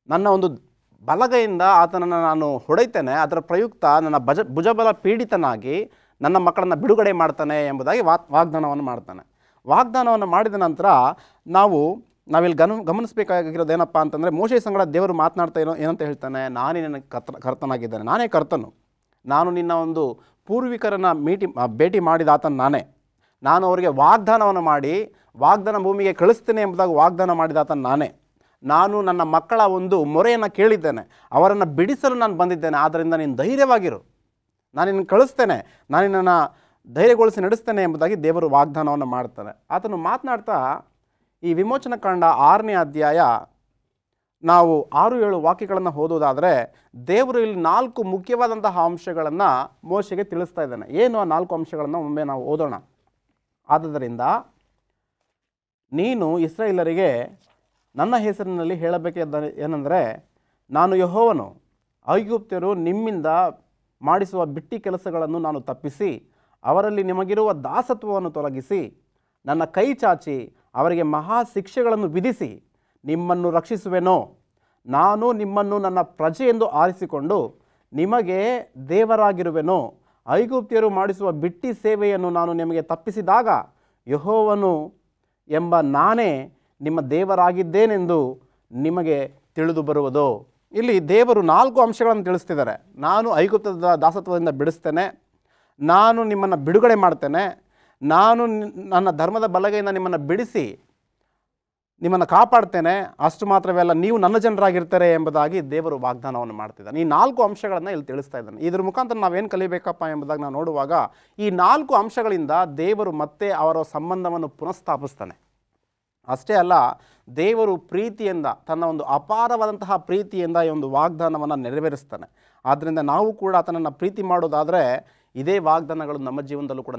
ನನ್ನ ಒಂದು ಬಲಗೈಯಿಂದ ಆತನನ್ನು ನಾನು ಹೊಡೆಯುತ್ತೇನೆ, ಅದರ ಪ್ರಯುಕ್ತ ನನ್ನ ಭುಜಬಲ ಪೀಡಿತನಾಗಿ ನನ್ನ ಮಕ್ಕಳನ್ನು ಬಿಡುಗಡೆ ಮಾಡ್ತಾನೆ ಎಂಬುದಾಗಿ ವಾಗ್ದಾನವನ್ನು ಮಾಡ್ತಾನೆ. ವಾಗ್ದಾನವನ್ನು ಮಾಡಿದ ನಂತರ ನಾವಿಲ್ಲಿ ಗಮನಿಸಬೇಕಾಗಿರೋದು ಏನಪ್ಪ ಅಂತಂದರೆ, ಮೋಶೆ ಸಂಗಡ ದೇವರು ಮಾತನಾಡ್ತಾ ಏನಂತ ಹೇಳ್ತಾನೆ, ನಾನೇ ನಿನ್ನ ಕರ್ತನಾಗಿದ್ದೇನೆ, ನಾನೇ ಕರ್ತನು, ನಾನು ನಿನ್ನ ಒಂದು ಪೂರ್ವಿಕರನ್ನು ಭೇಟಿ ಮಾಡಿದ ಆತನು ನಾನೇ, ನಾನು ಅವರಿಗೆ ವಾಗ್ದಾನವನ್ನು ಮಾಡಿ ವಾಗ್ದಾನ ಭೂಮಿಗೆ ಕಳಿಸ್ತೇನೆ ಎಂಬುದಾಗಿ ವಾಗ್ದಾನ ಮಾಡಿದ ಆತನು ನಾನೇ, ನಾನು ನನ್ನ ಮಕ್ಕಳ ಒಂದು ಮೊರೆಯನ್ನು ಕೇಳಿದ್ದೇನೆ, ಅವರನ್ನು ಬಿಡಿಸಲು ನಾನು ಬಂದಿದ್ದೇನೆ, ಆದ್ದರಿಂದ ನೀನು ಧೈರ್ಯವಾಗಿರು, ನಾನು ನಿನ್ನ ಕಳಿಸ್ತೇನೆ, ನಾನು ನಿನ್ನನ್ನು ಧೈರ್ಯಗೊಳಿಸಿ ನಡೆಸ್ತೇನೆ ಎಂಬುದಾಗಿ ದೇವರು ವಾಗ್ದಾನವನ್ನು ಮಾಡ್ತಾನೆ. ಆತನು ಮಾತನಾಡ್ತಾ ಈ ವಿಮೋಚನ ಕಾಂಡ 6ನೇ ಅಧ್ಯಾಯ ನಾವು 6-7 ವಾಕ್ಯಗಳನ್ನು ಓದೋದಾದರೆ, ದೇವರು ಇಲ್ಲಿ 4 ಮುಖ್ಯವಾದಂತಹ ಅಂಶಗಳನ್ನು ಮೋಶೆಗೆ ತಿಳಿಸ್ತಾ ಇದ್ದಾನೆ. ಏನು ಆ 4 ಅಂಶಗಳನ್ನು ಒಮ್ಮೆ ನಾವು ಓದೋಣ. ಆದ್ದರಿಂದ ನೀನು ಇಸ್ರಾಯೇಲರಿಗೆ ನನ್ನ ಹೆಸರಿನಲ್ಲಿ ಹೇಳಬೇಕಿದ್ದ ಏನೆಂದರೆ, ನಾನು ಯೆಹೋವನು, ಐಗುಪ್ತ್ಯರು ನಿಮ್ಮಿಂದ ಮಾಡಿಸುವ ಬಿಟ್ಟಿ ಕೆಲಸಗಳನ್ನು ನಾನು ತಪ್ಪಿಸಿ ಅವರಲ್ಲಿ ನಿಮಗಿರುವ ದಾಸತ್ವವನ್ನು ತೊಲಗಿಸಿ ನನ್ನ ಕೈ ಚಾಚಿ ಅವರಿಗೆ ಮಹಾ ಶಿಕ್ಷೆಗಳನ್ನು ವಿಧಿಸಿ ನಿಮ್ಮನ್ನು ರಕ್ಷಿಸುವೆನೋ, ನಾನು ನಿಮ್ಮನ್ನು ನನ್ನ ಪ್ರಜೆ ಎಂದು ಆರಿಸಿಕೊಂಡು ನಿಮಗೆ ದೇವರಾಗಿರುವೆನು. ಐಗುಪ್ತ್ಯರು ಮಾಡಿಸುವ ಬಿಟ್ಟಿ ಸೇವೆಯನ್ನು ನಾನು ನಿಮಗೆ ತಪ್ಪಿಸಿದಾಗ ಯೆಹೋವನು ಎಂಬ ನಾನೇ ನಿಮ್ಮ ದೇವರಾಗಿದ್ದೇನೆಂದು ನಿಮಗೆ ತಿಳಿದು ಬರುವುದು. ಇಲ್ಲಿ ದೇವರು 4 ಅಂಶಗಳನ್ನು ತಿಳಿಸ್ತಿದ್ದಾರೆ. ನಾನು ಐಗುಪ್ತದ ದಾಸತ್ವದಿಂದ ಬಿಡಿಸ್ತೇನೆ, ನಾನು ನಿಮ್ಮನ್ನು ಬಿಡುಗಡೆ ಮಾಡ್ತೇನೆ, ನಾನು ನನ್ನ ಧರ್ಮದ ಬಲಗೈಯಿಂದ ನಿಮ್ಮನ್ನು ಬಿಡಿಸಿ ನಿಮ್ಮನ್ನು ಕಾಪಾಡ್ತೇನೆ, ಅಷ್ಟು ಮಾತ್ರವೇ ಅಲ್ಲ ನೀವು ನನ್ನ ಜನರಾಗಿರ್ತಾರೆ ಎಂಬುದಾಗಿ ದೇವರು ವಾಗ್ದಾನವನ್ನು ಮಾಡ್ತಿದ್ದಾನೆ. ಈ 4 ಅಂಶಗಳನ್ನು ಇಲ್ಲಿ ತಿಳಿಸ್ತಾ ಇದ್ದಾನೆ. ಇದ್ರ ಮುಖಾಂತರ ನಾವೇನು ಕಲಿಬೇಕಪ್ಪ ಎಂಬುದಾಗಿ ನಾವು ನೋಡುವಾಗ ಈ 4 ಅಂಶಗಳಿಂದ ದೇವರು ಮತ್ತೆ ಅವರ ಸಂಬಂಧವನ್ನು ಪುನಃಸ್ಥಾಪಿಸ್ತಾನೆ. ಅಷ್ಟೇ ಅಲ್ಲ, ದೇವರು ಪ್ರೀತಿಯಿಂದ ತನ್ನ ಒಂದು ಅಪಾರವಾದಂತಹ ಪ್ರೀತಿಯಿಂದ ಈ ಒಂದು ವಾಗ್ದಾನವನ್ನು ನೆರವೇರಿಸ್ತಾನೆ. ಆದ್ದರಿಂದ ನಾವು ಕೂಡ ಆತನನ್ನು ಪ್ರೀತಿ ಮಾಡೋದಾದರೆ ಇದೇ ವಾಗ್ದಾನಗಳು ನಮ್ಮ ಜೀವನದಲ್ಲೂ ಕೂಡ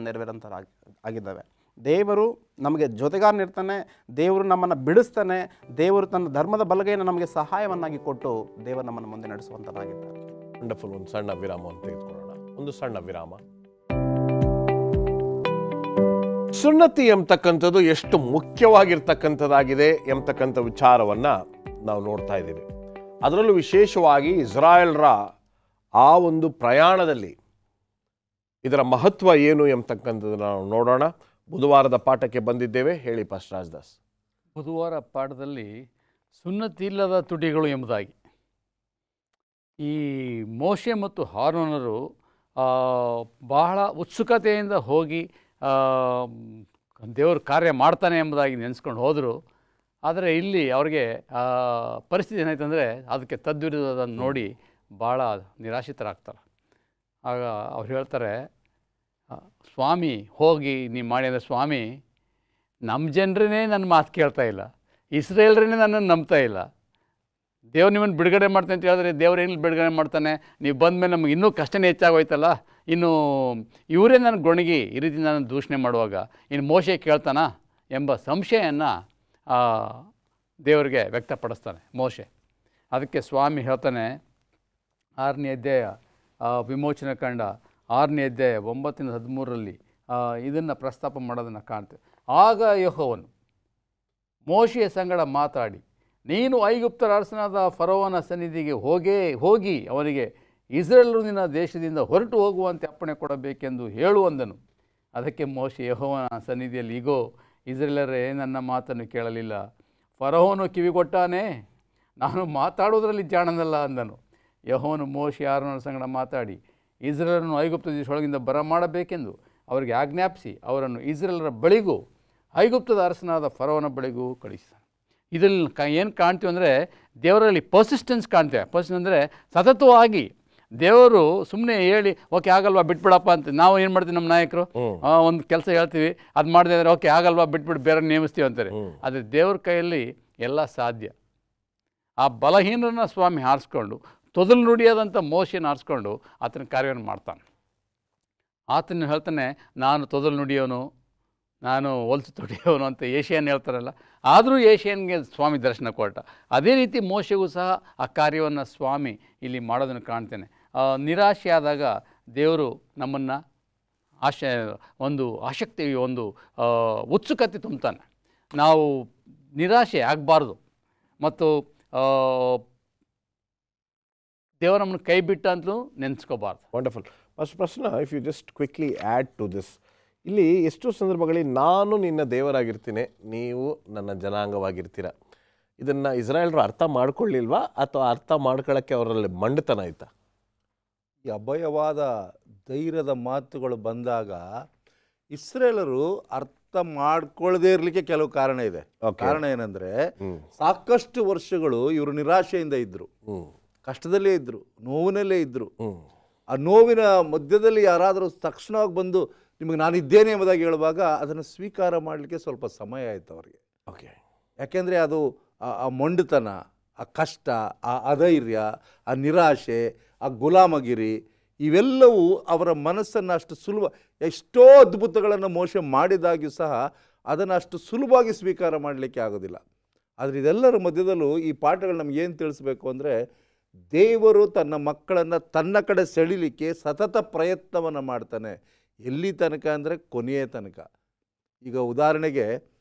ಆಗಿದ್ದಾವೆ. ದೇವರು ನಮಗೆ ಜೊತೆಗಾರನಿರ್ತಾನೆ, ದೇವರು ನಮ್ಮನ್ನು ಬಿಡಿಸ್ತಾನೆ, ದೇವರು ತನ್ನ ಧರ್ಮದ ಬಲಗೈಯನ್ನು ನಮಗೆ ಸಹಾಯವನ್ನಾಗಿ ಕೊಟ್ಟು ದೇವರು ನಮ್ಮನ್ನು ಮುಂದೆ ನಡೆಸುವಂತನಾಗಿದ್ದಾರೆ. ವಂಡರ್ಫುಲ್. ಒಂದು ಸಣ್ಣ ವಿರಾಮವನ್ನು ತೆಗೆದುಕೊಳ್ಳೋಣ. ಒಂದು ಸಣ್ಣ ವಿರಾಮ. ಸುನ್ನತಿ ಎಂಬತಕ್ಕಂಥದ್ದು ಎಷ್ಟು ಮುಖ್ಯವಾಗಿರ್ತಕ್ಕಂಥದ್ದಾಗಿದೆ ಎಂಬತಕ್ಕಂಥ ವಿಚಾರವನ್ನು ನಾವು ನೋಡ್ತಾ ಇದ್ದೀವಿ. ಅದರಲ್ಲೂ ವಿಶೇಷವಾಗಿ ಇಸ್ರಾಯೇಲ್ರ ಆ ಒಂದು ಪ್ರಯಾಣದಲ್ಲಿ ಇದರ ಮಹತ್ವ ಏನು ಎಂಬತಕ್ಕಂಥದ್ದನ್ನು ನಾವು ನೋಡೋಣ. ಬುಧವಾರದ ಪಾಠಕ್ಕೆ ಬಂದಿದ್ದೇವೆ. ಹೇಳಿ ಪಾಸ್ಟರ್ ರಾಜದಾಸ್. ಬುಧವಾರ ಪಾಠದಲ್ಲಿ ಸುನ್ನತಿ ಇಲ್ಲದ ತುಟಿಗಳು ಎಂಬುದಾಗಿ ಈ ಮೋಶೆ ಮತ್ತು ಆರೋನರು ಬಹಳ ಉತ್ಸುಕತೆಯಿಂದ ಹೋಗಿ ದೇವರು ಕಾರ್ಯ ಮಾಡ್ತಾನೆ ಎಂಬುದಾಗಿ ನೆನೆಸ್ಕೊಂಡು ಹೋದರು. ಆದರೆ ಇಲ್ಲಿ ಅವ್ರಿಗೆ ಪರಿಸ್ಥಿತಿ ಏನಾಯ್ತಂದರೆ ಅದಕ್ಕೆ ತದ್ವಿರುದ್ಧದನ್ನು ನೋಡಿ ಭಾಳ ನಿರಾಶಿತರಾಗ್ತಾರೆ. ಆಗ ಅವ್ರು ಹೇಳ್ತಾರೆ, ಸ್ವಾಮಿ ಹೋಗಿ ನೀವು ಮಾಡಿ ಅಂದರೆ, ಸ್ವಾಮಿ ನಮ್ಮ ಜನರೇ ನನ್ನ ಮಾತು ಕೇಳ್ತಾ ಇಲ್ಲ, ಇಸ್ರೇಲ್ರೇ ನನ್ನನ್ನು ನಂಬ್ತಾ ಇಲ್ಲ, ದೇವ್ರು ನಿಮ್ಮನ್ನು ಬಿಡುಗಡೆ ಮಾಡ್ತಾನೆ ಅಂತ ಹೇಳಿದ್ರೆ ದೇವ್ರು ಏನು ಬಿಡುಗಡೆ ಮಾಡ್ತಾನೆ, ನೀವು ಬಂದಮೇಲೆ ನಮಗೆ ಇನ್ನೂ ಕಷ್ಟನೇ ಹೆಚ್ಚಾಗೋಯ್ತಲ್ಲ, ಇನ್ನು ಇವರೇ ನನ್ನ ಗೊಣಗಿ ಈ ರೀತಿ ನಾನು ದೂಷಣೆ ಮಾಡುವಾಗ ಇನ್ನು ಮೋಶೆ ಕೇಳ್ತಾನ ಎಂಬ ಸಂಶಯವನ್ನು ದೇವರಿಗೆ ವ್ಯಕ್ತಪಡಿಸ್ತಾನೆ ಮೋಶೆ. ಅದಕ್ಕೆ ಸ್ವಾಮಿ ಹೇಳ್ತಾನೆ, 6ನೇ ಅಧ್ಯಾಯ ವಿಮೋಚನೆ ಕಂಡ 6ನೇ ಅಧ್ಯಾಯ 9-13 ಇದನ್ನು ಪ್ರಸ್ತಾಪ ಮಾಡೋದನ್ನು ಕಾಣ್ತೇವೆ. ಆಗ ಯೆಹೋವನು ಮೋಶೆಯ ಸಂಗಡ ಮಾತಾಡಿ, ನೀನು ಐಗುಪ್ತರ ಅರಸನಾದ ಫರೋವನ ಸನ್ನಿಧಿಗೆ ಹೋಗಿ ಅವನಿಗೆ ಇಸ್ರೇಲರು ನಿನ್ನ ದೇಶದಿಂದ ಹೊರಟು ಹೋಗುವಂತೆ ಅಪ್ಪಣೆ ಕೊಡಬೇಕೆಂದು ಹೇಳುವಂದನು. ಅದಕ್ಕೆ ಮೋಶೆ ಯೆಹೋವನ ಸನ್ನಿಧಿಯಲ್ಲಿ, ಇಗೋ ಇಸ್ರೇಲರೇ ನನ್ನ ಮಾತನ್ನು ಕೇಳಲಿಲ್ಲ, ಫರೋವನು ಕಿವಿಗೊಟ್ಟಾನೆ, ನಾನು ಮಾತಾಡುವುದರಲ್ಲಿ ಜಾಣನಲ್ಲ ಅಂದನು. ಯೆಹೋವನು ಮೋಶೆ ಆರೋನರ ಸಂಗಡ ಮಾತಾಡಿ ಇಸ್ರೇಲರನ್ನು ಐಗುಪ್ತ ದೇಶದೊಳಗಿಂದ ಬರಮಾಡಬೇಕೆಂದು ಅವರಿಗೆ ಆಜ್ಞಾಪಿಸಿ ಅವರನ್ನು ಇಸ್ರೇಲರ ಬಳಿಗೂ ಐಗುಪ್ತದ ಅರಸನಾದ ಫರೋವನ ಬಳಿಗೂ ಕಳಿಸಿದ. ಇದರಲ್ಲಿ ಏನು ಕಾಣ್ತೀವಿ ಅಂದರೆ ದೇವರಲ್ಲಿ ಪರ್ಸಿಸ್ಟೆನ್ಸ್ ಕಾಣ್ತೇವೆ. ಪರ್ಸಿಸ್ಟೆನ್ಸ್ ಅಂದರೆ ಸತತವಾಗಿ ದೇವರು ಸುಮ್ಮನೆ ಹೇಳಿ ಓಕೆ ಆಗಲ್ವಾ ಬಿಟ್ಬಿಡಪ್ಪ ಅಂತ ನಾವು ಏನು ಮಾಡ್ತೀವಿ, ನಮ್ಮ ನಾಯಕರು ಒಂದು ಕೆಲಸ ಹೇಳ್ತೀವಿ, ಅದು ಮಾಡಿದೆ ಅಂದರೆ ಓಕೆ ಆಗಲ್ವಾ ಬಿಟ್ಬಿಟ್ಟು ಬೇರೆ ನೇಮಿಸ್ತೀವಿ ಅಂತಾರೆ. ಆದರೆ ದೇವ್ರ ಕೈಯಲ್ಲಿ ಎಲ್ಲ ಸಾಧ್ಯ. ಆ ಬಲಹೀನರನ್ನ ಸ್ವಾಮಿ ಆರಿಸ್ಕೊಂಡು ತೊದಲು ನುಡಿಯಾದಂಥ ಮೋಶೆನ ಆರಿಸ್ಕೊಂಡು ಆತನ ಕಾರ್ಯವನ್ನು ಮಾಡ್ತಾನೆ. ಆತನ ಹೇಳ್ತಾನೆ, ನಾನು ತೊದಲು ನುಡಿಯೋನು, ನಾನು ಹೊಲ್ಸು ತೊಡಿಯೋನು ಅಂತ ಏಷ್ಯನ್ ಹೇಳ್ತಾರಲ್ಲ, ಆದರೂ ಏಷ್ಯನ್ಗೆ ಸ್ವಾಮಿ ದರ್ಶನ ಕೊಟ್ಟ. ಅದೇ ರೀತಿ ಮೋಶೆಗೂ ಸಹ ಆ ಕಾರ್ಯವನ್ನು ಸ್ವಾಮಿ ಇಲ್ಲಿ ಮಾಡೋದನ್ನು ಕಾಣ್ತೇನೆ. ನಿರಾಶೆ ಆದಾಗ ದೇವರು ನಮ್ಮನ್ನು ಒಂದು ಆಸಕ್ತಿ, ಒಂದು ಉತ್ಸುಕತೆ ತುಂಬ್ತಾನೆ. ನಾವು ನಿರಾಶೆ ಆಗಬಾರ್ದು ಮತ್ತು ದೇವರು ನಮ್ಮನ್ನು ಕೈ ಬಿಟ್ಟ ಅಂತಲೂ ನೆನೆಸ್ಕೋಬಾರ್ದು. ವಂಡರ್ಫುಲ್. ಫಸ್ಟ್ ಪ್ರಶ್ನೆ, if you just quickly add to this, ಇಲ್ಲಿ ಎಷ್ಟೋ ಸಂದರ್ಭಗಳಲ್ಲಿ ನಾನು ನಿನ್ನ ದೇವರಾಗಿರ್ತೀನಿ, ನೀವು ನನ್ನ ಜನಾಂಗವಾಗಿರ್ತೀರ, ಇದನ್ನು ಇಸ್ರಾಯೇಲ್ರು ಅರ್ಥ ಮಾಡ್ಕೊಳ್ಳಿಲ್ವಾ ಅಥವಾ ಅರ್ಥ ಮಾಡ್ಕೊಳ್ಳೋಕ್ಕೆ ಅವರಲ್ಲಿ ಮಂಡತನ ಆಯ್ತಾ? ಈ ಅಭಯವಾದ ಧೈರ್ಯದ ಮಾತುಗಳು ಬಂದಾಗ ಇಸ್ರೇಲರು ಅರ್ಥ ಮಾಡ್ಕೊಳ್ಳದೇ ಇರಲಿಕ್ಕೆ ಕೆಲವು ಕಾರಣ ಇದೆ. ಕಾರಣ ಏನಂದ್ರೆ, ಸಾಕಷ್ಟು ವರ್ಷಗಳು ಇವರು ನಿರಾಶೆಯಿಂದ ಇದ್ರು, ಕಷ್ಟದಲ್ಲೇ ಇದ್ರು, ನೋವಿನಲ್ಲೇ ಇದ್ರು. ಆ ನೋವಿನ ಮಧ್ಯದಲ್ಲಿ ಯಾರಾದರೂ ತಕ್ಷಣವಾಗಿ ಬಂದು ನಿಮಗೆ ನಾನಿದ್ದೇನೆ ಎಂಬುದಾಗಿ ಹೇಳುವಾಗ ಅದನ್ನು ಸ್ವೀಕಾರ ಮಾಡಲಿಕ್ಕೆ ಸ್ವಲ್ಪ ಸಮಯ ಆಯಿತು ಅವರಿಗೆ. ಓಕೆ, ಯಾಕೆಂದರೆ ಅದು ಆ ಮೊಂಡುತನ, ಆ ಕಷ್ಟ, ಆ ಅಧೈರ್ಯ, ಆ ನಿರಾಶೆ, ಆ ಗುಲಾಮಗಿರಿ ಇವೆಲ್ಲವೂ ಅವರ ಮನಸ್ಸನ್ನು ಅಷ್ಟು ಸುಲಭ, ಎಷ್ಟೋ ಅದ್ಭುತಗಳನ್ನು ಮೋಶೆ ಮಾಡಿದಾಗ್ಯೂ ಸಹ ಅದನ್ನು ಅಷ್ಟು ಸುಲಭವಾಗಿ ಸ್ವೀಕಾರ ಮಾಡಲಿಕ್ಕೆ ಆಗೋದಿಲ್ಲ. ಆದರೆ ಇದೆಲ್ಲರ ಮಧ್ಯದಲ್ಲೂ ಈ ಪಾಠಗಳು ನಮಗೇನು ತಿಳಿಸ್ಬೇಕು ಅಂದರೆ, ದೇವರು ತನ್ನ ಮಕ್ಕಳನ್ನು ತನ್ನ ಕಡೆ ಸೆಳೀಲಿಕ್ಕೆ ಸತತ ಪ್ರಯತ್ನವನ್ನು ಮಾಡ್ತಾನೆ. ಎಲ್ಲಿ ತನಕ ಅಂದರೆ ಕೊನೆಯ ತನಕ. ಈಗ ಉದಾಹರಣೆಗೆ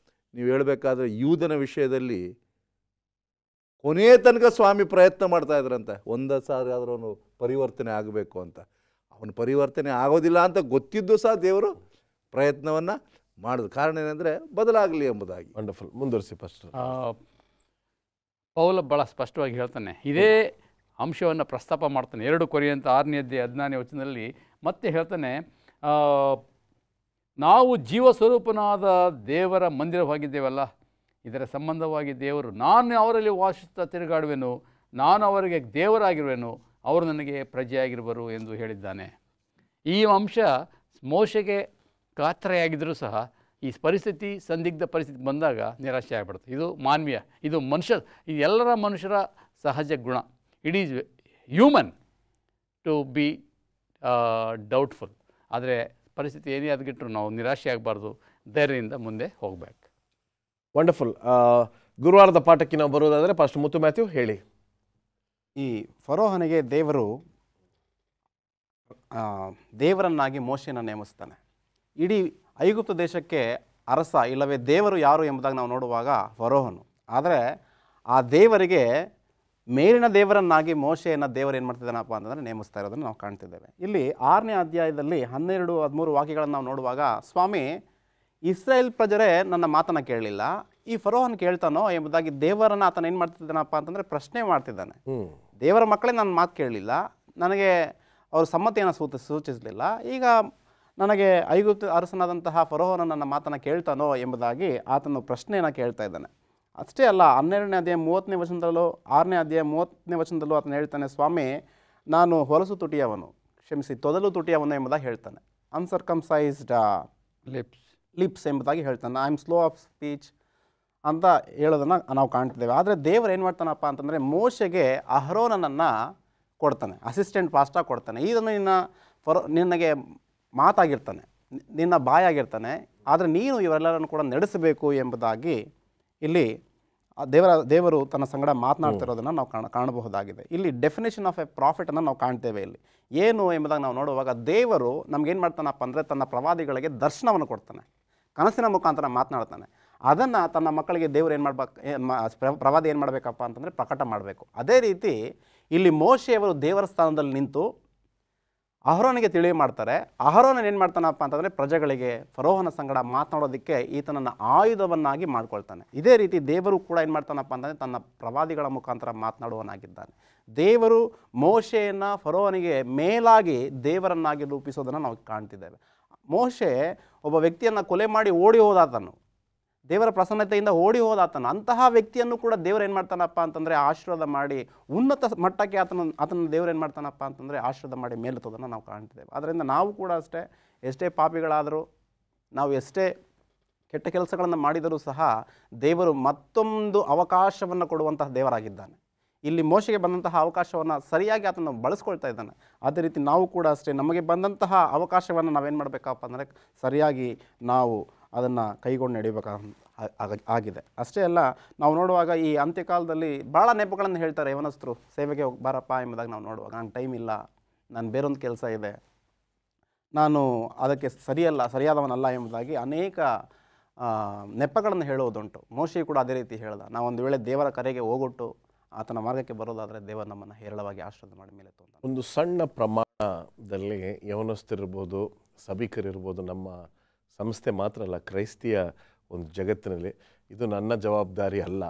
ನೀವು ಹೇಳಬೇಕಾದ್ರೆ ಯೂದನ ವಿಷಯದಲ್ಲಿ ಕೊನೆಯ ತನಕ ಸ್ವಾಮಿ ಪ್ರಯತ್ನ ಮಾಡ್ತಾ ಇದ್ರಂತೆ, ಒಂದು ಸಾರಿ ಆದರೂ ಅವನು ಪರಿವರ್ತನೆ ಆಗಬೇಕು ಅಂತ. ಅವನು ಪರಿವರ್ತನೆ ಆಗೋದಿಲ್ಲ ಅಂತ ಗೊತ್ತಿದ್ದು ಸಹ ದೇವರು ಪ್ರಯತ್ನವನ್ನು ಮಾಡಿದ್ರು. ಕಾರಣ ಏನಂದರೆ ಬದಲಾಗಲಿ ಎಂಬುದಾಗಿ. ವಂಡರ್ಫುಲ್. ಮುಂದುವರಿಸಿ ಫಸ್ಟ್. ಪೌಲ ಭಾಳ ಸ್ಪಷ್ಟವಾಗಿ ಹೇಳ್ತಾನೆ, ಇದೇ ಅಂಶವನ್ನು ಪ್ರಸ್ತಾಪ ಮಾಡ್ತಾನೆ 2 ಕೊರಿಂಥ 6:14 ಮತ್ತೆ ಹೇಳ್ತಾನೆ, ನಾವು ಜೀವ ಸ್ವರೂಪನಾದ ದೇವರ ಮಂದಿರವಾಗಿದ್ದೇವಲ್ಲ, ಇದರ ಸಂಬಂಧವಾಗಿ ದೇವರು, ನಾನು ಅವರಲ್ಲಿ ವಾಸಿಸುತ್ತಾ ತಿರುಗಾಡುವೆನು, ನಾನು ಅವರಿಗೆ ದೇವರಾಗಿರುವೆನು, ಅವರು ನನಗೆ ಪ್ರಜೆಯಾಗಿರುವರು ಎಂದು ಹೇಳಿದ್ದಾನೆ. ಈ ಅಂಶ ಮೋಶೆಗೆ ಖಾತ್ರಿಯಾಗಿದ್ದರೂ ಸಹ ಈ ಪರಿಸ್ಥಿತಿ, ಸಂದಿಗ್ಧ ಪರಿಸ್ಥಿತಿ ಬಂದಾಗ ನಿರಾಶೆ ಆಗಿಬಿಡುತ್ತೆ. ಇದು ಮಾನವೀಯ, ಇದು ಇದು ಎಲ್ಲರ ಮನುಷ್ಯರ ಸಹಜ ಗುಣ. It is human to be doubtful. ಆದರೆ ಪರಿಸ್ಥಿತಿ ಏನೇ ಅದಗಿಟ್ಟರು ನಾವು ನಿರಾಶೆ ಆಗಬಾರ್ದು, ಧೈರ್ಯದಿಂದ ಮುಂದೆ ಹೋಗಬೇಕು. ವಂಡರ್ಫುಲ್. ಗುರುವಾರದ ಪಾಠಕ್ಕೆ ನಾವು ಬರೋದಾದರೆ ಪಾಸ್ಟರ್ ಮುತ್ತು ಮ್ಯಾಥ್ಯೂ ಹೇಳಿ. ಈ ಫರೋಹನಿಗೆ ದೇವರನ್ನಾಗಿ ಮೋಶೆಯನ್ನು ನೇಮಿಸ್ತಾನೆ. ಇಡೀ ಐಗುಪ್ತ ದೇಶಕ್ಕೆ ಅರಸ ಇಲ್ಲವೇ ದೇವರು ಯಾರು ಎಂಬುದಾಗಿ ನಾವು ನೋಡುವಾಗ ಫರೋಹನು. ಆದರೆ ಆ ದೇವರಿಗೆ ಮೇಲಿನ ದೇವರನ್ನಾಗಿ ಮೋಶೆಯನ್ನು ದೇವರು ಏನು ಮಾಡ್ತಿದ್ದಾನಪ್ಪ ಅಂತಂದರೆ ನೇಮಿಸ್ತಾ ಇರೋದನ್ನು ನಾವು ಕಾಣ್ತಿದ್ದೇವೆ. ಇಲ್ಲಿ 6ನೇ ಅಧ್ಯಾಯದಲ್ಲಿ 12-13 ವಾಕ್ಯಗಳನ್ನು ನಾವು ನೋಡುವಾಗ, ಸ್ವಾಮಿ ಇಸ್ರಾಯೇಲ್ ಪ್ರಜರೇ ನನ್ನ ಮಾತನ್ನು ಕೇಳಲಿಲ್ಲ, ಈ ಫರೋಹನ್ ಕೇಳ್ತಾನೋ ಎಂಬುದಾಗಿ ದೇವರನ್ನು ಆತನ ಏನು ಮಾಡ್ತಿದ್ದಾನಪ್ಪ ಅಂತಂದರೆ ಪ್ರಶ್ನೆ ಮಾಡ್ತಿದ್ದಾನೆ. ದೇವರ ಮಕ್ಕಳೇ ನನ್ನ ಮಾತು ಕೇಳಲಿಲ್ಲ, ನನಗೆ ಅವರು ಸಮ್ಮತಿಯನ್ನು ಸೂಚಿಸಲಿಲ್ಲ, ಈಗ ನನಗೆ ಐಗುಪ್ತ ಅರಸನಾದಂತಹ ಫರೋಹನ ನನ್ನ ಮಾತನ್ನು ಕೇಳ್ತಾನೋ ಎಂಬುದಾಗಿ ಆತನು ಪ್ರಶ್ನೆಯನ್ನು ಕೇಳ್ತಾ ಇದ್ದಾನೆ. ಅಷ್ಟೇ ಅಲ್ಲ, 12ನೇ ಅಧ್ಯಾಯ 30ನೇ ವಚನದಲ್ಲೂ 6ನೇ ಅಧ್ಯಾಯ 30ನೇ ವಚನದಲ್ಲೂ ಆತನು ಹೇಳ್ತಾನೆ, ಸ್ವಾಮಿ ನಾನು ಹೊಲಸು ತುಟಿಯವನು, ತೊದಲು ತುಟಿಯವನು ಎಂಬುದಾಗಿ ಹೇಳ್ತಾನೆ. ಅನ್ಸರ್ಕಮ್ಸೈಸ್ಡ್ ಲಿಪ್ಸ್ ಎಂಬುದಾಗಿ ಹೇಳ್ತಾನೆ. I am slow of speech ಅಂತ ಹೇಳೋದನ್ನು ನಾವು ಕಾಣ್ತಿದ್ದೇವೆ. ಆದರೆ ದೇವರು ಏನು ಮಾಡ್ತಾನಪ್ಪ ಅಂತಂದರೆ ಮೋಶೆಗೆ ಅಹರೋನನನ್ನು ಕೊಡ್ತಾನೆ, ಅಸಿಸ್ಟೆಂಟ್ ಪಾಸ್ಟಾಗಿ ಕೊಡ್ತಾನೆ. ಇದನ್ನು ನಿನಗೆ ಮಾತಾಗಿರ್ತಾನೆ, ನಿನ್ನ ಬಾಯಾಗಿರ್ತಾನೆ, ಆದರೆ ನೀನು ಇವೆಲ್ಲರನ್ನು ಕೂಡ ನಡೆಸಬೇಕು ಎಂಬುದಾಗಿ ಇಲ್ಲಿ ದೇವರು ತನ್ನ ಸಂಗಡ ಮಾತನಾಡ್ತಿರೋದನ್ನು ನಾವು ಕಾಣಬಹುದಾಗಿದೆ. ಇಲ್ಲಿ ಡೆಫಿನೇಷನ್ ಆಫ್ ಎ ಪ್ರಾಫಿಟನ್ನು ನಾವು ಕಾಣ್ತೇವೆ. ಇಲ್ಲಿ ಏನು ಎಂಬುದಾಗಿ ನಾವು ನೋಡುವಾಗ ದೇವರು ನಮಗೇನು ಮಾಡ್ತಾನಪ್ಪ ಅಂದರೆ ತನ್ನ ಪ್ರವಾದಿಗಳಿಗೆ ದರ್ಶನವನ್ನು ಕೊಡ್ತಾನೆ, ಕನಸಿನ ಮುಖಾಂತರ ಮಾತನಾಡ್ತಾನೆ. ಅದನ್ನು ತನ್ನ ಮಕ್ಕಳಿಗೆ ದೇವರು ಏನು ಮಾಡ್ಬೇಕು, ಪ್ರವಾದಿ ಏನು ಮಾಡಬೇಕಪ್ಪ ಅಂತಂದರೆ ಪ್ರಕಟ ಮಾಡಬೇಕು. ಅದೇ ರೀತಿ ಇಲ್ಲಿ ಮೋಶೆಯವರು ದೇವರ ಸ್ಥಾನದಲ್ಲಿ ನಿಂತು ಅಹರೋನಿಗೆ ತಿಳಿಯ ಮಾಡ್ತಾರೆ. ಅಹರೋನ ಏನು ಮಾಡ್ತಾನಪ್ಪ ಅಂತಂದರೆ ಪ್ರಜೆಗಳಿಗೆ ಫರೋಹನ ಸಂಗಡ ಮಾತನಾಡೋದಕ್ಕೆ ಈತನನ್ನು ಆಯುಧವನ್ನಾಗಿ ಮಾಡ್ಕೊಳ್ತಾನೆ. ಇದೇ ರೀತಿ ದೇವರು ಕೂಡ ಏನು ಮಾಡ್ತಾನಪ್ಪ ಅಂತಂದರೆ ತನ್ನ ಪ್ರವಾದಿಗಳ ಮುಖಾಂತರ ಮಾತನಾಡುವನಾಗಿದ್ದಾನೆ. ದೇವರು ಮೋಶೆಯನ್ನು ಫರೋಹನಿಗೆ ಮೇಲಾಗಿ ದೇವರನ್ನಾಗಿ ರೂಪಿಸೋದನ್ನು ನಾವು ಕಾಣ್ತಿದ್ದೇವೆ. ಮೋಶೆ ಒಬ್ಬ ವ್ಯಕ್ತಿಯನ್ನು ಕೊಲೆ ಮಾಡಿ ಓಡಿ ಹೋದಾತನು, ದೇವರ ಪ್ರಸನ್ನತೆಯಿಂದ ಓಡಿ ಹೋದಾತನು. ಅಂತಹ ವ್ಯಕ್ತಿಯನ್ನು ಕೂಡ ದೇವರು ಏನು ಮಾಡ್ತಾನಪ್ಪ ಅಂತಂದರೆ ಆಶೀರ್ವಾದ ಮಾಡಿ ಉನ್ನತ ಮಟ್ಟಕ್ಕೆ ಆತನ ದೇವರು ಏನು ಮಾಡ್ತಾನಪ್ಪ ಅಂತಂದರೆ ಆಶೀರ್ವಾದ ಮಾಡಿ ಮೇಲೆತ್ತೋದನ್ನು ನಾವು ಕಾಣ್ತಿದ್ದೇವೆ. ಆದ್ದರಿಂದ ನಾವು ಕೂಡ ಅಷ್ಟೇ, ಎಷ್ಟೇ ಪಾಪಿಗಳಾದರೂ, ನಾವು ಎಷ್ಟೇ ಕೆಟ್ಟ ಕೆಲಸಗಳನ್ನು ಮಾಡಿದರೂ ಸಹ ದೇವರು ಮತ್ತೊಂದು ಅವಕಾಶವನ್ನು ಕೊಡುವಂತಹ ದೇವರಾಗಿದ್ದಾನೆ. ಇಲ್ಲಿ ಮೋಶೆಗೆ ಬಂದಂತಹ ಅವಕಾಶವನ್ನು ಸರಿಯಾಗಿ ಆತನು ಬಳಸ್ಕೊಳ್ತಾ ಇದ್ದಾನೆ. ಅದೇ ರೀತಿ ನಾವು ಕೂಡ ಅಷ್ಟೇ, ನಮಗೆ ಬಂದಂತಹ ಅವಕಾಶವನ್ನು ನಾವೇನು ಮಾಡಬೇಕಪ್ಪ ಅಂದರೆ ಸರಿಯಾಗಿ ನಾವು ಅದನ್ನು ಕೈಗೊಂಡು ನಡಿಬೇಕಾಗಿದೆ. ಅಷ್ಟೇ ಅಲ್ಲ, ನಾವು ನೋಡುವಾಗ ಈ ಅಂತ್ಯಕಾಲದಲ್ಲಿ ಭಾಳ ನೆಪಗಳನ್ನು ಹೇಳ್ತಾರೆ ಯವನಸ್ಥರು, ಸೇವೆಗೆ ಬಾರಪ್ಪ ಎಂಬುದಾಗಿ ನಾವು ನೋಡುವಾಗ, ನಂಗೆ ಟೈಮ್ ಇಲ್ಲ, ನಾನು ಬೇರೊಂದು ಕೆಲಸ ಇದೆ, ನಾನು ಅದಕ್ಕೆ ಸರಿಯಾದವನಲ್ಲ ಎಂಬುದಾಗಿ ಅನೇಕ ನೆಪಗಳನ್ನು ಹೇಳುವುದುಂಟು. ಮೋಶೆ ಕೂಡ ಅದೇ ರೀತಿ ಹೇಳ್ದ, ನಾವೊಂದು ವೇಳೆ ದೇವರ ಕರೆಗೆ ಹೋಗೊಟ್ಟು ಆತನ ಮಾರ್ಗಕ್ಕೆ ಬರೋದಾದರೆ ದೇವರು ನಮ್ಮನ್ನು ಹೇರಳವಾಗಿ ಆಶೀರ್ವಾದ ಮಾಡಿ ಮೇಲೆ ತೊಂದ. ಒಂದು ಸಣ್ಣ ಪ್ರಮಾಣದಲ್ಲಿ ಯವನಸ್ಥರಿರ್ಬೋದು, ಸಭಿಕರಿರ್ಬೋದು, ನಮ್ಮ ಸಂಸ್ಥೆ ಮಾತ್ರ ಅಲ್ಲ, ಕ್ರೈಸ್ತಿಯ ಒಂದು ಜಗತ್ತಿನಲ್ಲಿ ಇದು ನನ್ನ ಜವಾಬ್ದಾರಿ ಅಲ್ಲ,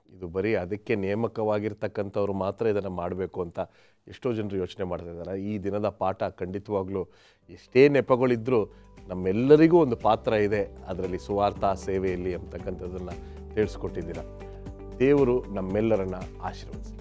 ಇದು ಬರೀ ಅದಕ್ಕೆ ನೇಮಕವಾಗಿರ್ತಕ್ಕಂಥವ್ರು ಮಾತ್ರ ಇದನ್ನು ಮಾಡಬೇಕು ಅಂತ ಎಷ್ಟೋ ಜನರು ಯೋಚನೆ ಮಾಡ್ತಾ ಇದ್ದಾರೆ. ಈ ದಿನದ ಪಾಠ ಖಂಡಿತವಾಗ್ಲೂ ಎಷ್ಟೇ ನೆಪಗಳಿದ್ದರೂ ನಮ್ಮೆಲ್ಲರಿಗೂ ಒಂದು ಪಾತ್ರ ಇದೆ ಅದರಲ್ಲಿ, ಸುವಾರ್ಥ ಸೇವೆಯಲ್ಲಿ ಅಂತಕ್ಕಂಥದ್ದನ್ನು ತಿಳಿಸ್ಕೊಟ್ಟಿದ್ದೀರ. ದೇವರು ನಮ್ಮೆಲ್ಲರನ್ನ ಆಶೀರ್ವದಿಸಿ.